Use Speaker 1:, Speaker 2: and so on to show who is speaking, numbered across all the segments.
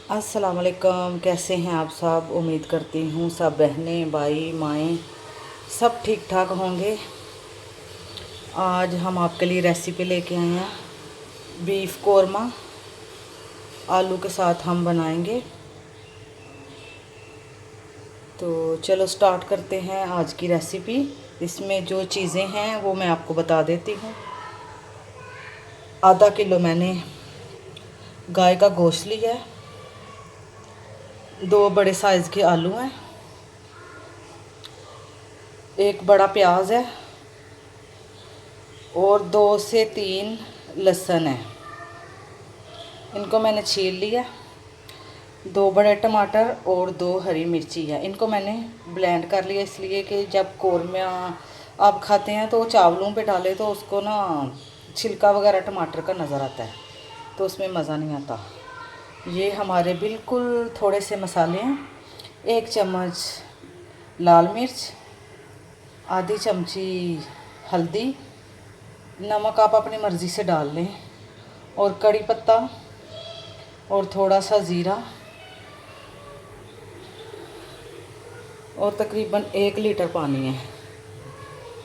Speaker 1: अस्सलाम वालेकुम। कैसे हैं आप सब? उम्मीद करती हूँ सब बहनें भाई माएँ सब ठीक ठाक होंगे। आज हम आपके लिए रेसिपी लेके आए हैं बीफ कोरमा। आलू के साथ हम बनाएंगे। तो चलो स्टार्ट करते हैं आज की रेसिपी। इसमें जो चीज़ें हैं वो मैं आपको बता देती हूँ। आधा किलो मैंने गाय का गोश्त लिया है। 2 बड़े साइज़ के आलू हैं। एक बड़ा प्याज है और 2 से 3 लहसुन है। इनको मैंने छील लिया। 2 बड़े टमाटर और 2 हरी मिर्ची है। इनको मैंने ब्लेंड कर लिया, इसलिए कि जब कौरमा आप खाते हैं तो चावलों पे डाले तो उसको ना छिलका वगैरह टमाटर का नज़र आता है, तो उसमें मज़ा नहीं आता। ये हमारे बिल्कुल थोड़े से मसाले हैं। 1 चम्मच लाल मिर्च, आधी चमची हल्दी, नमक आप अपनी मर्ज़ी से डाल लें, और कड़ी पत्ता और थोड़ा सा ज़ीरा, और तकरीबन 1 लीटर पानी है।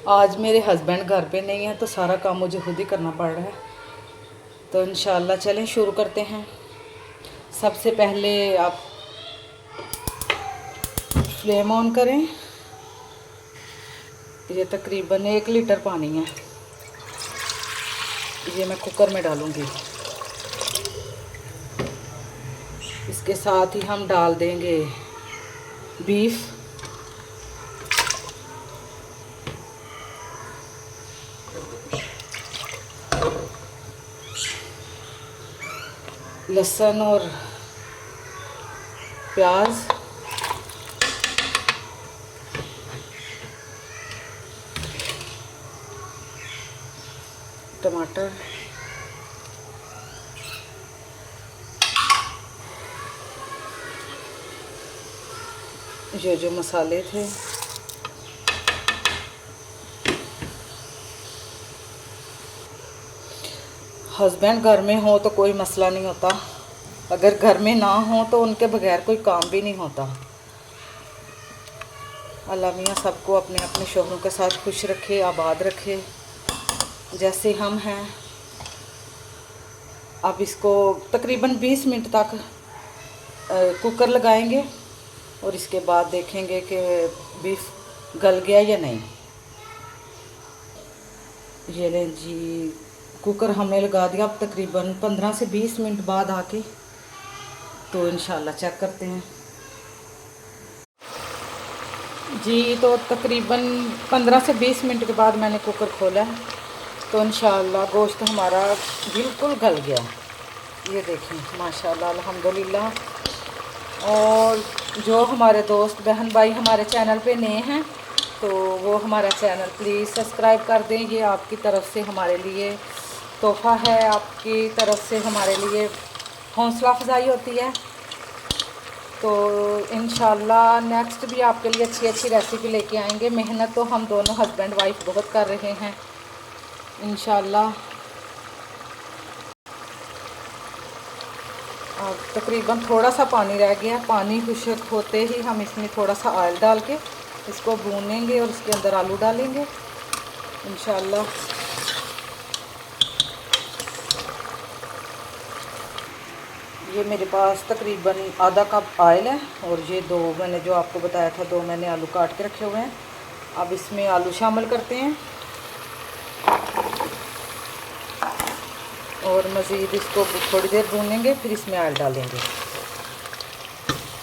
Speaker 1: आज मेरे हस्बैंड घर पे नहीं है तो सारा काम मुझे खुद ही करना पड़ रहा है। तो इंशाल्लाह चलें शुरू करते हैं। सबसे पहले आप फ्लेम ऑन करें। ये तकरीबन 1 लीटर पानी है। ये मैं कुकर में डालूँगी। इसके साथ ही हम डाल देंगे बीफ, लहसुन और प्याज, टमाटर, ये जो मसाले थे, हस्बैंड घर में हो तो कोई मसला नहीं होता, अगर घर में ना हो तो उनके बगैर कोई काम भी नहीं होता। अल्लाह मियाँ सबको अपने अपने शोहरों के साथ खुश रखे, आबाद रखे जैसे हम हैं। अब इसको तकरीबन 20 मिनट तक कुकर लगाएंगे और इसके बाद देखेंगे कि बीफ गल गया या नहीं। ये लें जी, कुकर हमने लगा दिया। अब तकरीबन 15 से 20 मिनट बाद आके तो इंशाल्लाह चेक करते हैं जी। तो तकरीबन 15 से 20 मिनट के बाद मैंने कुकर खोला है तो इंशाल्लाह गोश्त हमारा बिल्कुल गल गया। ये देखें माशाल्लाह अल्हम्दुलिल्लाह। और जो हमारे दोस्त बहन भाई हमारे चैनल पे नए हैं तो वो हमारा चैनल प्लीज़ सब्सक्राइब कर दें। ये आपकी तरफ से हमारे लिए तोहफ़ा है, आपकी तरफ से हमारे लिए हौसला अफजाई होती है। तो इंशाल्लाह नेक्स्ट भी आपके लिए अच्छी अच्छी रेसिपी लेके आएंगे। मेहनत तो हम दोनों हस्बैंड वाइफ बहुत कर रहे हैं इंशाल्लाह। अब तकरीबन थोड़ा सा पानी रह गया। पानी खुश्क होते ही हम इसमें थोड़ा सा ऑयल डाल के इसको भूनेंगे और इसके अंदर आलू डालेंगे इंशाल्लाह। ये मेरे पास तकरीबन आधा कप ऑयल है और ये 2 मैंने जो आपको बताया था 2 मैंने आलू काट के रखे हुए हैं। अब इसमें आलू शामिल करते हैं और मज़ीद इसको थोड़ी देर भूनेंगे, फिर इसमें ऑयल डालेंगे।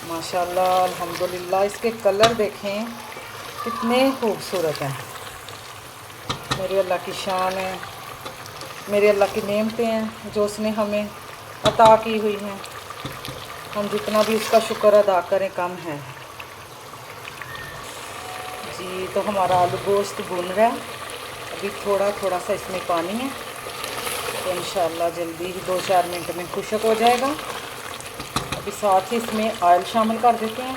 Speaker 1: माशाल्लाह अल्हम्दुलिल्लाह, इसके कलर देखें कितने खूबसूरत हैं। मेरे अल्लाह की शान है, मेरे अल्लाह की नेमतें हैं जो उसने हमें अता की हुई हैं। हम जितना भी उसका शुक्र अदा करें कम है जी। तो हमारा आलू गोश्त भून रहा है। अभी थोड़ा थोड़ा सा इसमें पानी है तो इंशाल्लाह जल्दी ही 2-4 मिनट में खुश्क हो जाएगा। अभी साथ ही इसमें ऑयल शामिल कर देते हैं।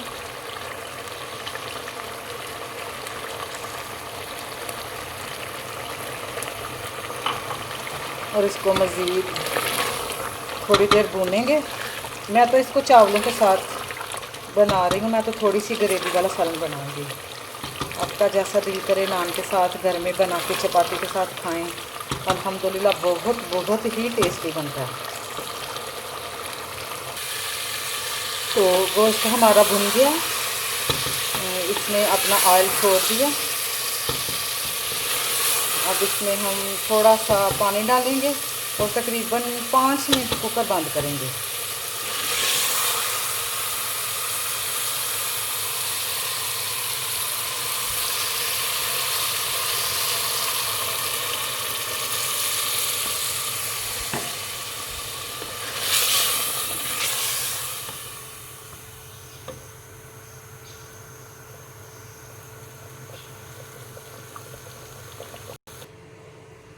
Speaker 1: और इसको मज़ीद थोड़ी देर भूनेंगे मैं तो इसको चावलों के साथ बना रही हूँ। मैं तो थोड़ी सी ग्रेवी वाला सालन बनाऊँगी। आपका जैसा दिल करे, नान के साथ घर में बना के चपाती के साथ खाएं। अल्हम्दुलिल्लाह बहुत बहुत ही टेस्टी बनता है। तो गोश्त हमारा भुन गया, इसने अपना ऑयल छोड़ दिया। अब इसमें हम थोड़ा सा पानी डालेंगे और तकरीबन 5 मिनट कुकर बंद करेंगे।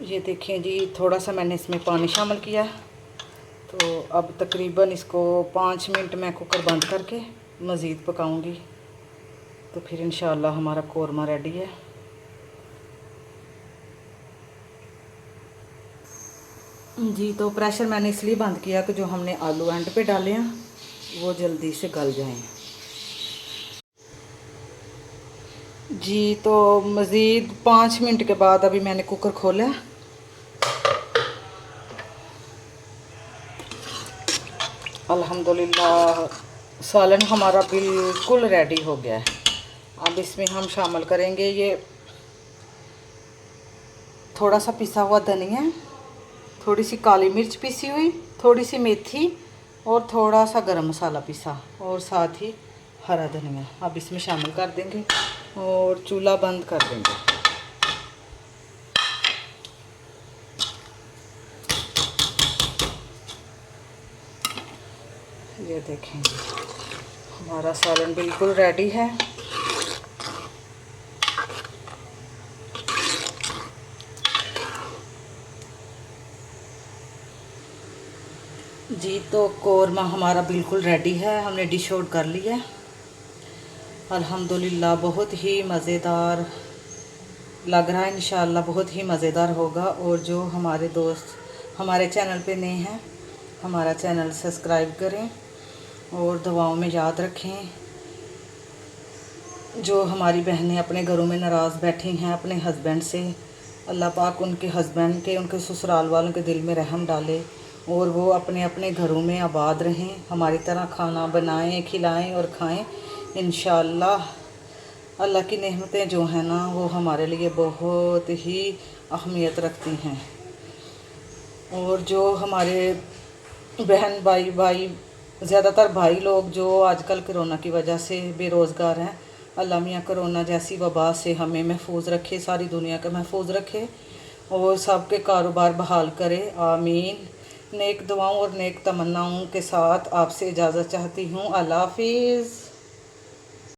Speaker 1: ये देखें जी, थोड़ा सा मैंने इसमें पानी शामिल किया। तो अब तकरीबन इसको 5 मिनट मैं कुकर बंद करके मज़ीद पकाऊंगी। तो फिर इंशाअल्लाह हमारा कोरमा रेडी है। जी, तो प्रेशर मैंने इसलिए बंद किया कि जो हमने आलू एंड पे डाले हैं वो जल्दी से गल जाएं। जी, तो मज़ीद 5 मिनट के बाद अभी मैंने कुकर खोला। अल्हम्दुलिल्लाह सालन हमारा बिल्कुल रेडी हो गया है। अब इसमें हम शामिल करेंगे ये थोड़ा सा पिसा हुआ धनिया, थोड़ी सी काली मिर्च पिसी हुई, थोड़ी सी मेथी और थोड़ा सा गरम मसाला पिसा और साथ ही हरा धनिया। अब इसमें शामिल कर देंगे और चूल्हा बंद कर देंगे। ये देखें हमारा सालन बिल्कुल रेडी है। जी, तो कोरमा हमारा बिल्कुल रेडी है, हमने डिश आउट कर लिया। अल्हम्दुलिल्लाह बहुत ही मज़ेदार लग रहा है। इंशाअल्लाह बहुत ही मज़ेदार होगा। और जो हमारे दोस्त हमारे चैनल पे नए हैं, हमारा चैनल सब्सक्राइब करें और दुआओं में याद रखें। जो हमारी बहनें अपने घरों में नाराज़ बैठी हैं अपने हस्बैंड से, अल्लाह पाक उनके हस्बैंड के, उनके ससुराल वालों के दिल में रहम डाले और वो अपने अपने घरों में आबाद रहें, हमारी तरह खाना बनाएं, खिलाएं और खाएं। इंशाअल्लाह अल्लाह की नेमतें जो हैं ना वो हमारे लिए बहुत ही अहमियत रखती हैं। और जो हमारे बहन भाई ज़्यादातर भाई लोग जो आजकल कोरोना की वजह से बेरोज़गार हैं, अल्लाह मियाँ कोरोना जैसी वबा से हमें महफूज रखे, सारी दुनिया का महफूज रखे और सबके कारोबार बहाल करे, आमीन। नेक दुआओं और नेक तमन्नाओं के साथ आपसे इजाज़त चाहती हूँ। अल्लाह हाफिज़।